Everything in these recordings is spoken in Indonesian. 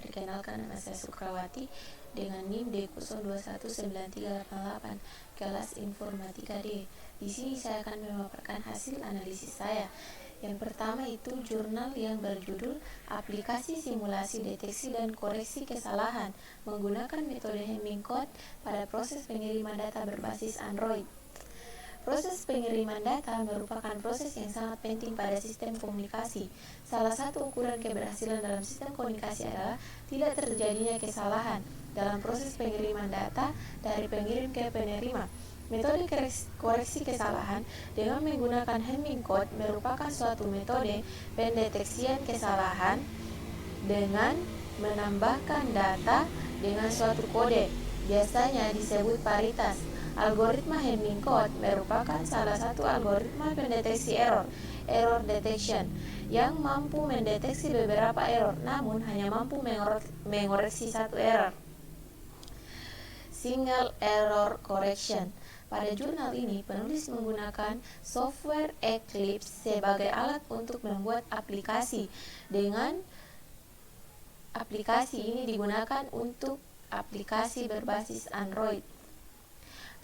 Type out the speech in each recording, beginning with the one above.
Perkenalkan, nama saya Sukrawati dengan NIM D019388 kelas Informatika D. Di sini saya akan memaparkan hasil analisis saya. Yang pertama itu jurnal yang berjudul Aplikasi Simulasi Deteksi dan Koreksi Kesalahan menggunakan metode Hamming Code pada proses pengiriman data berbasis Android. Proses pengiriman data merupakan proses yang sangat penting pada sistem komunikasi. Salah satu ukuran keberhasilan dalam sistem komunikasi adalah tidak terjadinya kesalahan dalam proses pengiriman data dari pengirim ke penerima. Metode koreksi kesalahan dengan menggunakan Hamming Code merupakan suatu metode pendeteksian kesalahan dengan menambahkan data dengan suatu kode, biasanya disebut paritas. Algoritma Hamming Code merupakan salah satu algoritma pendeteksi error detection, yang mampu mendeteksi beberapa error, namun hanya mampu mengoreksi satu error. Single Error Correction. Pada jurnal ini, penulis menggunakan software Eclipse sebagai alat untuk membuat aplikasi. Dengan aplikasi ini digunakan untuk aplikasi berbasis Android.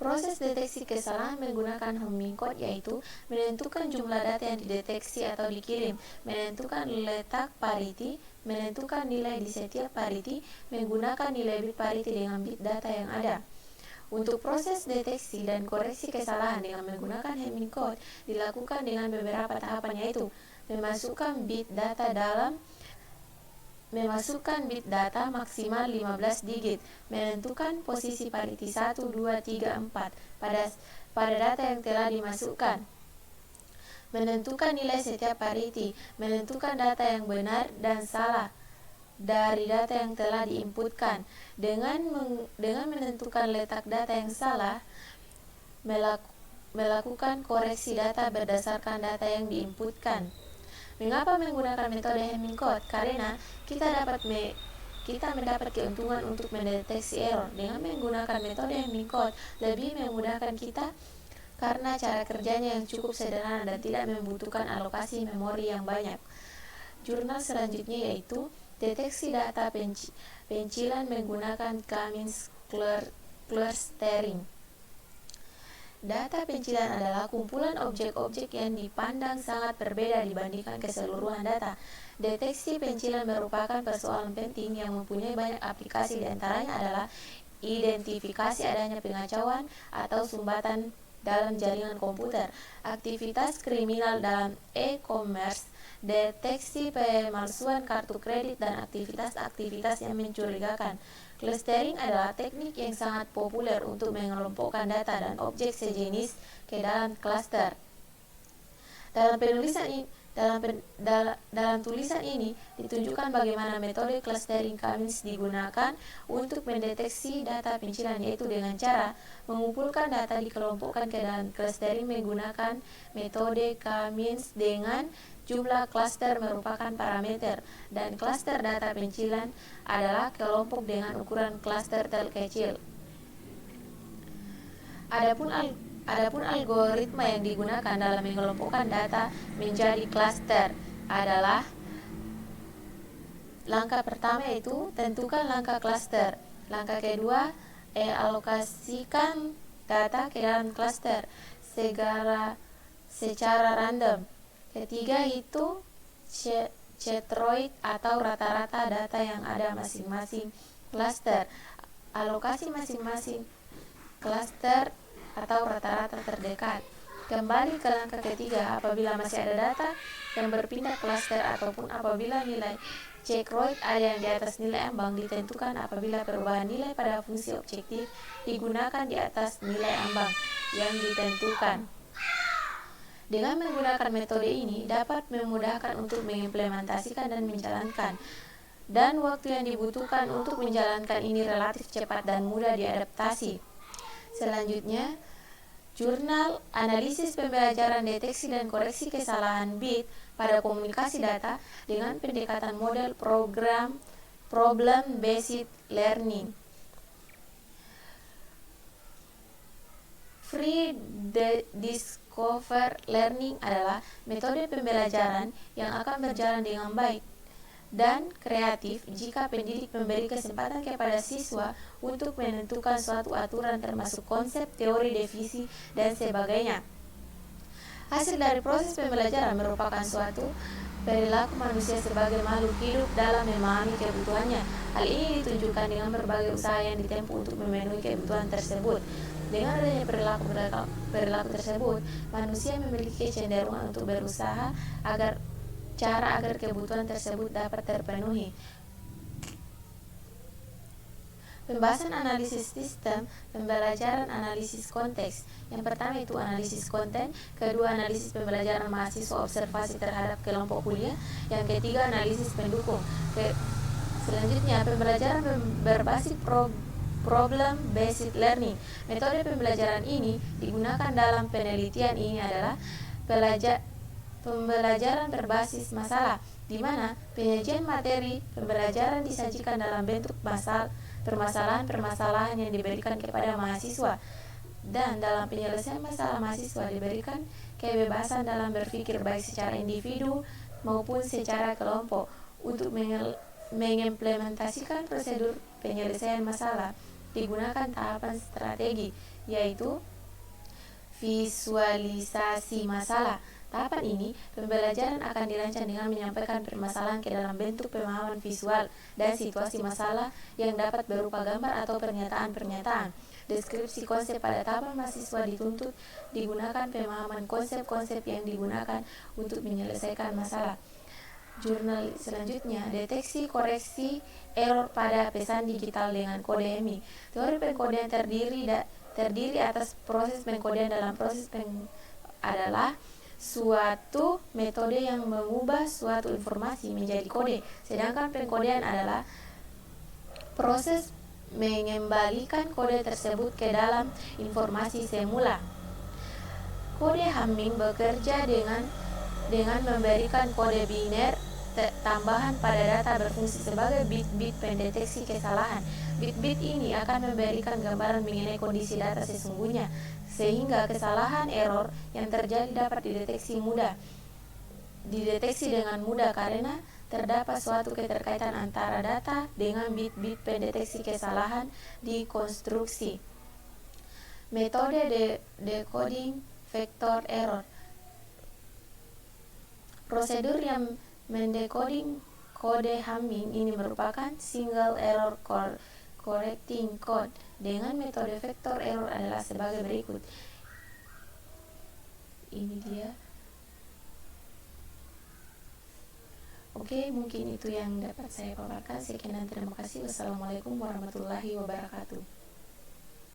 Proses deteksi kesalahan menggunakan Hamming Code yaitu menentukan jumlah data yang dideteksi atau dikirim, menentukan letak parity, menentukan nilai di setiap parity, menggunakan nilai bit parity dengan bit data yang ada. Untuk proses deteksi dan koreksi kesalahan dengan menggunakan Hamming Code dilakukan dengan beberapa tahapan, yaitu memasukkan bit data maksimal 15 digit, menentukan posisi parity 1, 2, 3, 4 pada data yang telah dimasukkan, menentukan nilai setiap parity, menentukan data yang benar dan salah dari data yang telah diinputkan. Dengan menentukan letak data yang salah, melakukan koreksi data berdasarkan data yang diinputkan. Mengapa menggunakan metode Hamming Code? Karena kita mendapat keuntungan untuk mendeteksi error. Dengan menggunakan metode Hamming Code lebih memudahkan kita karena cara kerjanya yang cukup sederhana dan tidak membutuhkan alokasi memori yang banyak. Jurnal selanjutnya yaitu deteksi data pencilan menggunakan K-means clustering. Data pencilan adalah kumpulan objek-objek yang dipandang sangat berbeda dibandingkan keseluruhan data. Deteksi pencilan merupakan persoalan penting yang mempunyai banyak aplikasi, diantaranya adalah identifikasi adanya pengacauan atau sumbatan dalam jaringan komputer, aktivitas kriminal dalam e-commerce, deteksi pemalsuan kartu kredit, dan aktivitas-aktivitas yang mencurigakan. Clustering adalah teknik yang sangat populer untuk mengelompokkan data dan objek sejenis ke dalam cluster. Dalam tulisan ini ditunjukkan bagaimana metode clustering K-means digunakan untuk mendeteksi data pencilan, yaitu dengan cara mengumpulkan data dikelompokkan ke dalam clustering menggunakan metode K-means dengan jumlah cluster merupakan parameter, dan cluster data pencilan adalah kelompok dengan ukuran cluster terkecil. Adapun algoritma yang digunakan dalam mengelompokkan data menjadi cluster adalah langkah pertama yaitu tentukan langkah cluster. Langkah kedua, alokasikan data ke dalam cluster secara random. Ketiga itu cetroid atau rata-rata data yang ada masing-masing cluster. Alokasi masing-masing cluster atau rata-rata terdekat. Kembali ke langkah ketiga, apabila masih ada data yang berpindah cluster ataupun apabila nilai cetroid ada yang di atas nilai ambang, ditentukan apabila perubahan nilai pada fungsi objektif digunakan di atas nilai ambang yang ditentukan. Dengan menggunakan metode ini dapat memudahkan untuk mengimplementasikan dan menjalankan, dan waktu yang dibutuhkan untuk menjalankan ini relatif cepat dan mudah diadaptasi. Selanjutnya, jurnal analisis pembelajaran deteksi dan koreksi kesalahan bit pada komunikasi data dengan pendekatan model problem based learning. Free Discover Learning adalah metode pembelajaran yang akan berjalan dengan baik dan kreatif jika pendidik memberi kesempatan kepada siswa untuk menentukan suatu aturan termasuk konsep, teori, definisi, dan sebagainya. Hasil dari proses pembelajaran merupakan suatu perilaku manusia sebagai makhluk hidup dalam memahami kebutuhannya. Hal ini ditunjukkan dengan berbagai usaha yang ditempuh untuk memenuhi kebutuhan tersebut. Dengan adanya perilaku tersebut, manusia memiliki kecenderungan untuk berusaha agar kebutuhan tersebut dapat terpenuhi. Pembahasan analisis sistem pembelajaran, analisis konteks. Yang pertama itu analisis konten, kedua analisis pembelajaran mahasiswa, observasi terhadap kelompok kuliah, yang ketiga analisis pendukung. Selanjutnya pembelajaran berbasis problem based learning. Metode pembelajaran ini digunakan dalam penelitian ini adalah pembelajaran berbasis masalah, di mana penyajian materi pembelajaran disajikan dalam bentuk permasalahan-permasalahan yang diberikan kepada mahasiswa, dan dalam penyelesaian masalah mahasiswa diberikan kebebasan dalam berpikir baik secara individu maupun secara kelompok. Untuk mengimplementasikan prosedur penyelesaian masalah digunakan tahapan strategi, yaitu visualisasi masalah. Tahapan ini, pembelajaran akan dirancang dengan menyampaikan permasalahan ke dalam bentuk pemahaman visual dan situasi masalah yang dapat berupa gambar atau pernyataan-pernyataan. Deskripsi konsep pada tahapan mahasiswa dituntut digunakan pemahaman konsep-konsep yang digunakan untuk menyelesaikan masalah. Jurnal selanjutnya, deteksi koreksi error pada pesan digital dengan kode EMI. Teori pengkodean terdiri atas proses pengkodean. Dalam proses adalah suatu metode yang mengubah suatu informasi menjadi kode, sedangkan pengkodean adalah proses mengembalikan kode tersebut ke dalam informasi semula. Kode Hamming bekerja dengan memberikan kode biner tambahan pada data berfungsi sebagai bit-bit pendeteksi kesalahan. Bit-bit ini akan memberikan gambaran mengenai kondisi data sesungguhnya, sehingga kesalahan error yang terjadi dapat dideteksi dengan mudah karena terdapat suatu keterkaitan antara data dengan bit-bit pendeteksi kesalahan di konstruksi. Metode decoding vector error. Prosedur yang mendekoding kode Hamming ini merupakan single error correcting code. Dengan metode vector error adalah sebagai berikut. Ini dia. Oke, mungkin itu yang dapat saya paparkan. Sekian dan terima kasih. Wassalamualaikum warahmatullahi wabarakatuh.